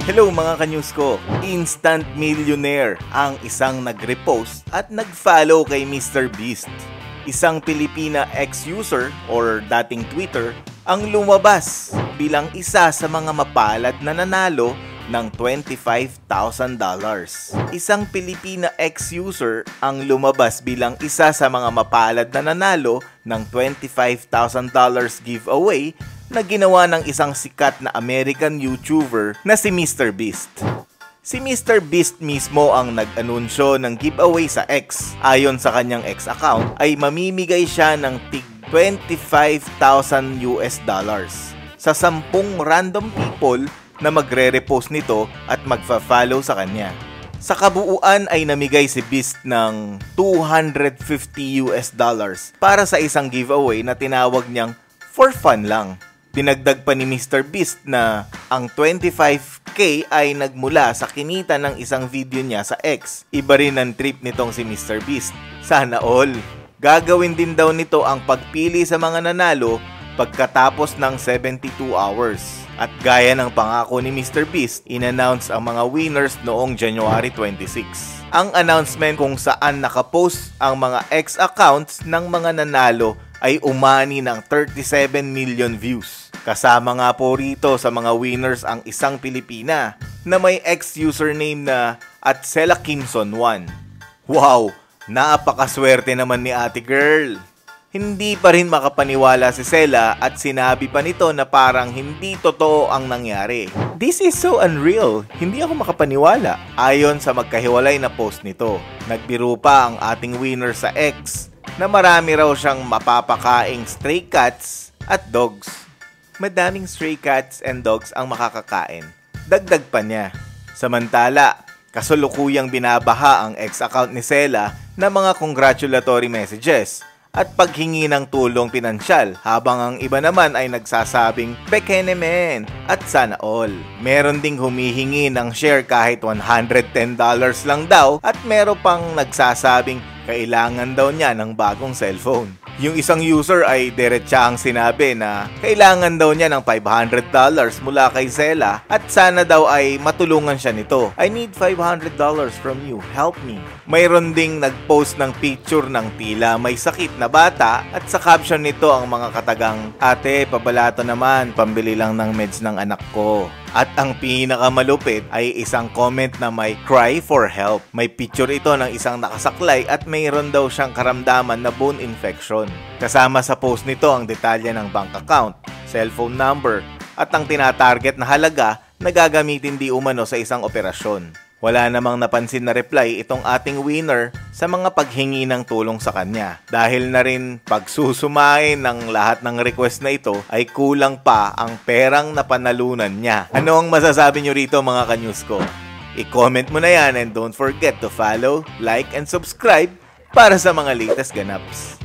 Hello mga ka-news ko, instant millionaire ang isang nag-repost at nag-follow kay Mr. Beast. Isang Pilipina ex-user or dating Twitter ang lumabas bilang isa sa mga mapalad na nanalo ng $25,000. Isang Pilipina ex-user ang lumabas bilang isa sa mga mapalad na nanalo ng $25,000 giveaway na ginawa ng isang sikat na American YouTuber na si Mr. Beast. Si Mr. Beast mismo ang nag-anunsyo ng giveaway sa X. Ayon sa kanyang X account ay mamimigay siya ng tig $25,000 sa 10 random people na magre-repost nito at magfa-follow sa kanya. Sa kabuuan ay namigay si Beast ng $250 para sa isang giveaway na tinawag niyang for fun lang. Dinagdag pa ni Mr. Beast na ang 25K ay nagmula sa kinita ng isang video niya sa X. Iba rin ang trip nitong si Mr. Beast. Sana all. Gagawin din daw nito ang pagpili sa mga nanalo pagkatapos ng 72 hours. At gaya ng pangako ni Mr. Beast, in-announce ang mga winners noong January 26. Ang announcement kung saan nakapost ang mga X accounts ng mga nanalo ay umani ng 37 million views. Kasama nga po rito sa mga winners ang isang Pilipina na may X username na @SelaKimson1. Wow! Napakaswerte naman ni ate girl! Hindi pa rin makapaniwala si Sela at sinabi pa nito na parang hindi totoo ang nangyari. This is so unreal, hindi ako makapaniwala. Ayon sa magkahiwalay na post nito, nagbiro pa ang ating winner sa X na marami raw siyang mapapakaing stray cats at dogs. Madaming stray cats and dogs ang makakakain. Dagdag pa niya. Samantala, kasulukuyang binabaha ang X account ni Sela ng mga congratulatory messages at paghingi ng tulong pinansyal, habang ang iba naman ay nagsasabing bekene men at sana all. Meron ding humihingi ng share kahit $110 lang daw at meron pang nagsasabing kailangan daw niya ng bagong cellphone. Yung isang user ay diretsahang sinabi na kailangan daw niya ng $500 mula kay Sela at sana daw ay matulungan siya nito. I need $500 from you, help me. Mayroon ding nagpost ng picture ng tila may sakit na bata at sa caption nito ang mga katagang, "Ate, pabalato naman, pambili lang ng meds ng anak ko." At ang pinakamalupit ay isang comment na may cry for help. May picture ito ng isang nakasaklay at mayroon daw siyang karamdaman na bone infection. Kasama sa post nito ang detalye ng bank account, cellphone number at ang tinatarget na halaga na gagamitin di umano sa isang operasyon. Wala namang napansin na reply itong ating winner sa mga paghingi ng tulong sa kanya. Dahil na rin pagsusumain ng lahat ng request na ito ay kulang pa ang perang napanalunan niya. Ano ang masasabi nyo rito mga ka-news ko? I-comment mo na yan and don't forget to follow, like, and subscribe para sa mga latest ganaps.